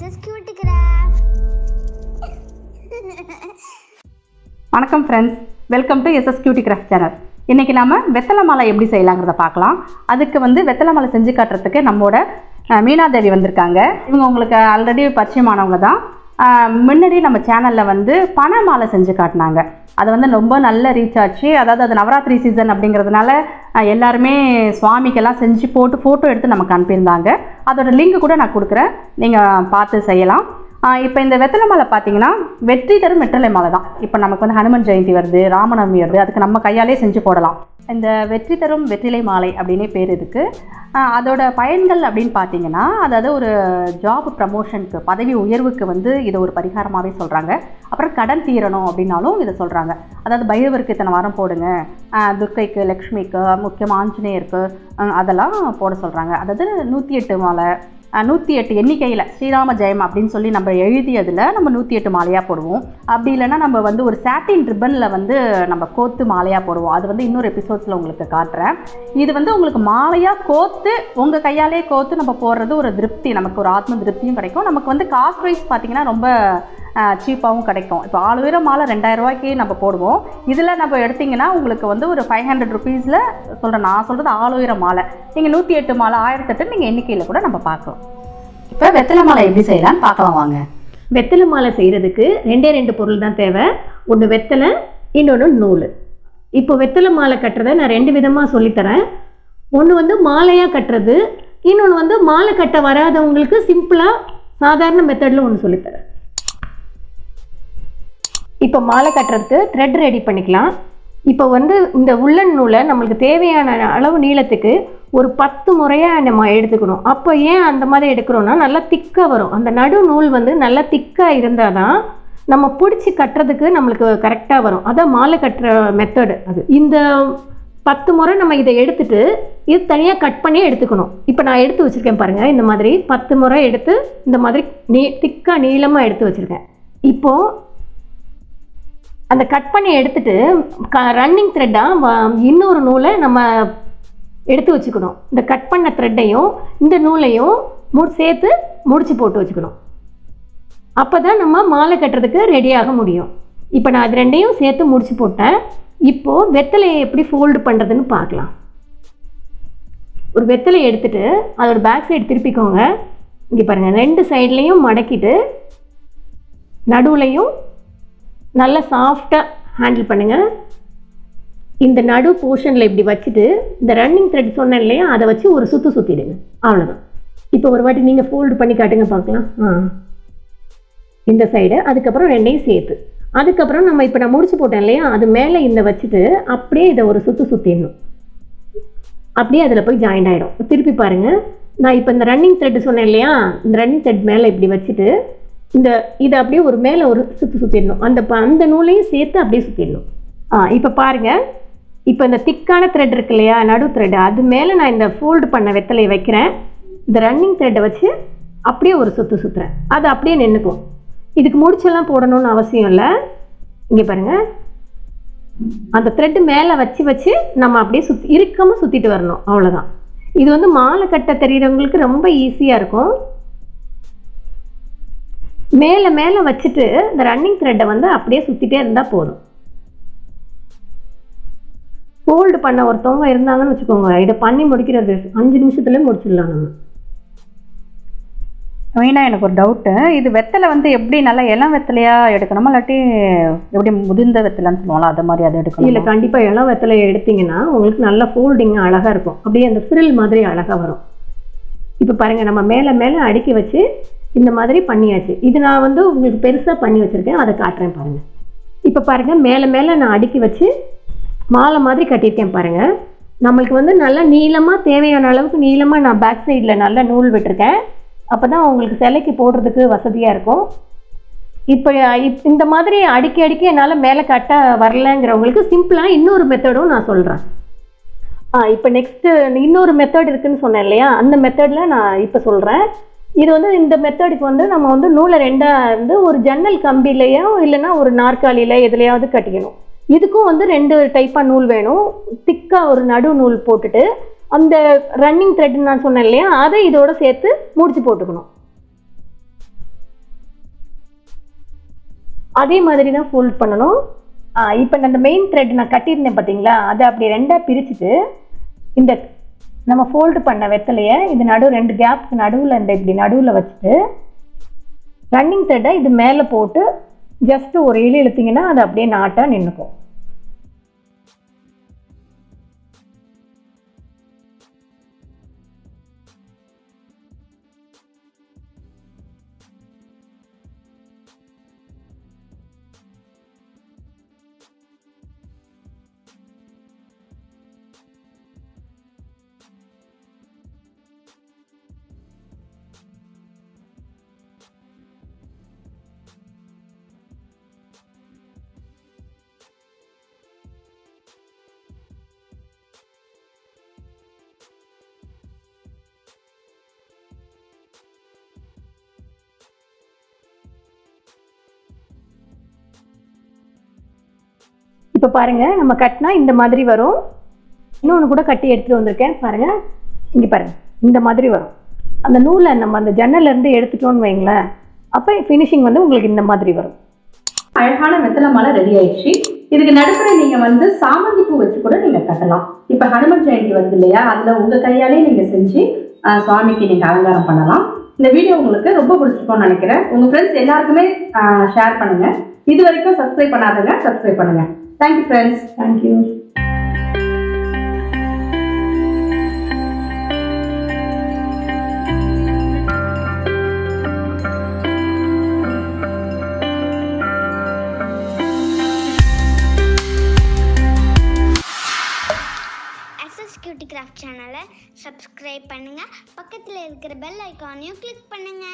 sscutiecrafts. வணக்கம் friends, welcome to sscutiecrafts channel. இன்றைக்கி நாம் வெத்தலை மாலை எப்படி செய்யலாங்கிறத பார்க்கலாம். அதுக்கு வெத்தலை மாலை செஞ்சு காட்டுறதுக்கு நம்மளோட மீனாதேவி வந்திருக்காங்க. இவங்க உங்களுக்கு ஆல்ரெடி பரிச்சயமானவங்க தான். முன்னாடி நம்ம சேனலில் பனை மாலை செஞ்சு காட்டினாங்க. அது ரொம்ப நல்ல ரீச் ஆச்சு. அதாவது அது நவராத்திரி சீசன் அப்படிங்கிறதுனால எல்லாருமே சுவாமிக்கெல்லாம் செஞ்சு போட்டு ஃபோட்டோ எடுத்து நமக்கு அனுப்பியிருந்தாங்க. அதோட லிங்க் கூட நான் கொடுக்குறேன், நீங்கள் பார்த்து செய்யலாம். இப்போ இந்த வெத்தலை மாலை பார்த்தீங்கன்னா வெற்றி தரும் வெற்றிலை மாலை தான். இப்போ நமக்கு ஹனுமன் ஜெயந்தி வருது, ராமநவமி வருது, அதுக்கு நம்ம கையாலே செஞ்சு போடலாம். இந்த வெற்றி தரும் வெற்றிலை மாலை அப்படின்னே பேர் இதுக்கு. அதோட பயன்கள் அப்படின்னு பார்த்தீங்கன்னா, அதாவது ஒரு ஜாப் ப்ரமோஷனுக்கு, பதவி உயர்வுக்கு இதை ஒரு பரிகாரமாகவே சொல்கிறாங்க. அப்புறம் கடன் தீரணும் அப்படின்னாலும் இதை சொல்கிறாங்க. அதாவது பைரவருக்கு இத்தனை வாரம் போடுங்க, துர்க்கைக்கு, லக்ஷ்மிக்கு, முக்கியமாக ஆஞ்சநேயருக்கு அதெல்லாம் போட சொல்கிறாங்க. அதாவது 108 மாலை, 108 எண்ணிக்கையில் ஸ்ரீராம ஜெயம் அப்படின்னு சொல்லி நம்ம எழுதியதில் நம்ம 108 மாலையாக போடுவோம். அப்படி இல்லைன்னா நம்ம ஒரு சாட்டின் ரிப்பனில் நம்ம கோத்து மாலையாக போடுவோம். அது இன்னொரு எபிசோட்ஸில் உங்களுக்கு காட்டுறேன். இது உங்களுக்கு மாலையாக கோத்து உங்கள் கையாலே கோத்து நம்ம போடுறது ஒரு திருப்தி, நமக்கு ஒரு ஆத்ம திருப்தியும் கிடைக்கும். நமக்கு காஸ்ட் வைஸ் பார்த்திங்கன்னா ரொம்ப சீப்பாகவும் கிடைக்கும். இப்போ 1000 மாலை 2000 ரூபாய்க்கு நம்ம போடுவோம். இதில் நம்ம எடுத்திங்கன்னா உங்களுக்கு ஒரு 500 ருபீஸில் சொல்கிறேன். நான் சொல்கிறது 1000 மாலை, நீங்கள் 108 மாலை 1008 நீங்கள் எண்ணிக்கையில் கூட நம்ம பார்க்கலாம். இப்போ வெத்தலை மாலை எப்படி செய்யலான்னு பார்க்கலாம் வாங்க. வெத்தலை மாலை செய்கிறதுக்கு 2 பொருள் தான் தேவை. ஒன்று வெத்தலை, இன்னொன்று நூல். இப்போ வெத்தலை மாலை கட்டுறதை நான் 2 விதமாக சொல்லித்தரேன். ஒன்று மாலையாக கட்டுறது, இன்னொன்று மாலை கட்ட வராதவங்களுக்கு சிம்பிளாக சாதாரண மெத்தடில் ஒன்று சொல்லித்தரேன். இப்போ மாலை கட்டுறதுக்கு த்ரெட் ரெடி பண்ணிக்கலாம். இப்போ இந்த உள்ளன் நூலை நம்மளுக்கு தேவையான அளவு நீளத்துக்கு ஒரு 10 முறையாக நம்ம எடுத்துக்கணும். அப்போ ஏன் அந்த மாதிரி எடுக்கிறோன்னா நல்லா திக்காக வரும். அந்த நடு நூல் நல்லா திக்காக இருந்தால் தான் நம்ம பிடிச்சி கட்டுறதுக்கு நம்மளுக்கு கரெக்டாக வரும். அதான் மாலை கட்டுற மெத்தடு. அது இந்த 10 முறை நம்ம இதை எடுத்துட்டு இது தனியாக கட் பண்ணி எடுத்துக்கணும். இப்போ நான் எடுத்து வச்சுருக்கேன் பாருங்கள். இந்த மாதிரி 10 முறை எடுத்து இந்த மாதிரி திக்காக நீளமாக எடுத்து வச்சுருக்கேன். இப்போது அந்த கட் பண்ணி எடுத்துட்டு ரன்னிங் த்ரெட்டாக இன்னொரு நூலை நம்ம எடுத்து வச்சுக்கணும். இந்த கட் பண்ண த்ரெட்டையும் இந்த நூலையும் சேர்த்து முடிச்சு போட்டு வச்சுக்கணும். அப்போ தான் நம்ம மாலை கட்டுறதுக்கு ரெடியாக முடியும். இப்போ நான் அது 2ஐயும் சேர்த்து முடிச்சு போட்டேன். இப்போது வெத்தலையை எப்படி ஃபோல்டு பண்ணுறதுன்னு பார்க்கலாம். ஒரு வெத்தலையை எடுத்துகிட்டு அதோட பேக் சைடு திருப்பிக்கோங்க. இங்கே பாருங்கள், 2 சைட்லேயும் மடக்கிட்டு நடுவுலையும் நல்லா சாஃப்டாக ஹேண்டில் பண்ணுங்கள். இந்த நடு போர்ஷனில் இப்படி வச்சுட்டு இந்த ரன்னிங் த்ரெட் சொன்னேன் இல்லையா, அதை வச்சு ஒரு சுற்று சுற்றிடுங்க. அவ்வளோதான். இப்போ ஒரு வாட்டி நீங்கள் ஃபோல்டு பண்ணி காட்டுங்க பார்க்கலாம். இந்த சைடு, அதுக்கப்புறம் 2ஐயும் சேர்த்து, அதுக்கப்புறம் நம்ம இப்போ நான் முடிச்சு போட்டேன் இல்லையா, அது மேலே இந்த வச்சுட்டு அப்படியே இதை ஒரு சுற்று சுற்றிடணும். அப்படியே அதில் போய் ஜாயிண்ட் ஆகிடும். திருப்பி பாருங்கள். நான் இப்போ இந்த ரன்னிங் த்ரெட்டு சொன்னேன் இல்லையா, இந்த ரன்னிங் த்ரெட் மேலே இப்படி வச்சுட்டு இதை அப்படியே ஒரு மேலே ஒரு சுற்றிடணும். அந்த நூலையும் சேர்த்து அப்படியே சுற்றிடணும். இப்போ பாருங்கள். இப்போ இந்த திக்கான த்ரெட் இருக்கு இல்லையா, நடு த்ரெட், அது மேலே நான் இந்த ஃபோல்டு பண்ண வெத்தலையை வைக்கிறேன். இந்த ரன்னிங் த்ரெட்டை வச்சு அப்படியே ஒரு சுற்றுறேன். அது அப்படியே நின்றுக்கும். இதுக்கு முடிச்செல்லாம் போடணும்னு அவசியம் இல்லை. இங்கே பாருங்கள், அந்த த்ரெட்டு மேலே வச்சு நம்ம அப்படியே இறுக்கமாக சுற்றிட்டு வரணும். அவ்வளோதான். இது மாலை கட்ட தெரிகிறவங்களுக்கு ரொம்ப ஈஸியாக இருக்கும். மேலே வச்சுட்டு இந்த ரன்னிங் த்ரெட்டை அப்படியே சுற்றிட்டே இருந்தால் போதும். ஃபோல்டு பண்ண ஒருத்தவங்க இருந்தாங்கன்னு வச்சுக்கோங்க, இதை பண்ணி முடிக்கிறது 5 நிமிஷத்துலேயே முடிச்சிடலாம். நம்ம மெயினாக எனக்கு ஒரு டவுட்டு, இது வெத்தலை எப்படி நல்லா இளம் வெத்தலையாக எடுக்கணுமா, இல்லாட்டி எப்படி முதிர்ந்த வெத்தலைன்னு சொல்லுவாங்களா அது மாதிரி அதை எடுக்கணும்? இல்லை, கண்டிப்பாக இளம் வெத்தலையை எடுத்திங்கன்னா உங்களுக்கு நல்லா ஃபோல்டிங் அழகாக இருக்கும். அப்படியே அந்த ஃப்ரில் மாதிரி அழகாக வரும். இப்போ பாருங்கள், நம்ம மேலே அடுக்கி வச்சு இந்த மாதிரி பண்ணியாச்சு. இது நான் உங்களுக்கு பெருசாக பண்ணி வச்சுருக்கேன், அதை காட்டுறேன் பாருங்கள். இப்போ பாருங்கள், மேலே நான் அடுக்கி வச்சு மாலை மாதிரி கட்டியிருக்கேன் பாருங்கள். நம்மளுக்கு நல்லா நீளமாக, தேவையான அளவுக்கு நீளமாக நான் பேக் சைடில் நல்லா நூல் விட்டுருக்கேன். அப்போ தான் உங்களுக்கு சிலைக்கு போடுறதுக்கு வசதியாக இருக்கும். இப்போ இந்த மாதிரி அடுக்கி என்னால் மேலே கட்ட வரலைங்கிறவங்களுக்கு சிம்பிளாக இன்னொரு மெத்தடும் நான் சொல்கிறேன். இப்போ நெக்ஸ்ட்டு இன்னொரு மெத்தட் இருக்குதுன்னு சொன்னேன் இல்லையா, அந்த மெத்தடில் நான் இப்போ சொல்கிறேன். இது இந்த மெத்தடுக்கு நம்ம நூலை 2 ஒரு ஜன்னல் கம்பிலையோ இல்லைன்னா ஒரு நாற்காலியில் எதுலையாவது கட்டிக்கணும். இதுக்கும் 2 டைப்பாக நூல் வேணும். திக்காக ஒரு நடு நூல் போட்டுட்டு அந்த ரன்னிங் த்ரெட் நான் சொன்னேன் இல்லையா, அதை இதோட சேர்த்து முடிச்சு போட்டுக்கணும். அதே மாதிரி தான் ஃபோல்ட் பண்ணணும். இப்போ அந்த மெயின் த்ரெட் நான் கட்டியிருந்தேன் பார்த்தீங்களா, அதை அப்படி ரெண்டாக பிரிச்சுட்டு இந்த நம்ம ஃபோல்டு பண்ண வெத்தலையை இது ரெண்டு கேப்புக்கு நடுவில் இப்படி நடுவில் வச்சுட்டு ரன்னிங் த்ரெட்டை இது மேலே போட்டு ஜஸ்ட்டு ஒரு இழுத்தீங்கன்னா அது அப்படியே நாட்டாக நின்றுக்கும். இப்போ பாருங்கள், நம்ம கட்டினா இந்த மாதிரி வரும். இன்னொன்று கூட கட்டி எடுத்துகிட்டு வந்திருக்கேன் பாருங்கள். இங்கே பாருங்கள், இந்த மாதிரி வரும். அந்த நூலை நம்ம அந்த ஜன்னல்லேருந்து எடுத்துட்டோன்னு வைங்களேன், அப்போ ஃபினிஷிங் வந்து உங்களுக்கு இந்த மாதிரி வரும். அழகான வெத்தலை மாலை ரெடி ஆயிடுச்சு. இதுக்கு நடுப்புற நீங்கள் சாமந்தி பூ வச்சு கூட நீங்கள் கட்டலாம். இப்போ ஹனுமன் ஜெயந்தி வருது இல்லையா, அதில் உங்கள் கையாலே நீங்கள் செஞ்சு சுவாமிக்கு நீங்கள் அலங்காரம் பண்ணலாம். இந்த வீடியோ உங்களுக்கு ரொம்ப பிடிச்சிருக்கோன்னு நினைக்கிறேன். உங்கள் ஃப்ரெண்ட்ஸ் எல்லாருக்குமே ஷேர் பண்ணுங்கள். இது வரைக்கும் சப்ஸ்கிரைப் பண்ணாதவங்க சப்ஸ்கிரைப் பண்ணுங்கள். Thank you, friends. Thank you. sscutiecrafts சேனலை சப்ஸ்கிரைப் பண்ணுங்க. பக்கத்தில் இருக்கிற பெல் ஐகானையும் கிளிக் பண்ணுங்க.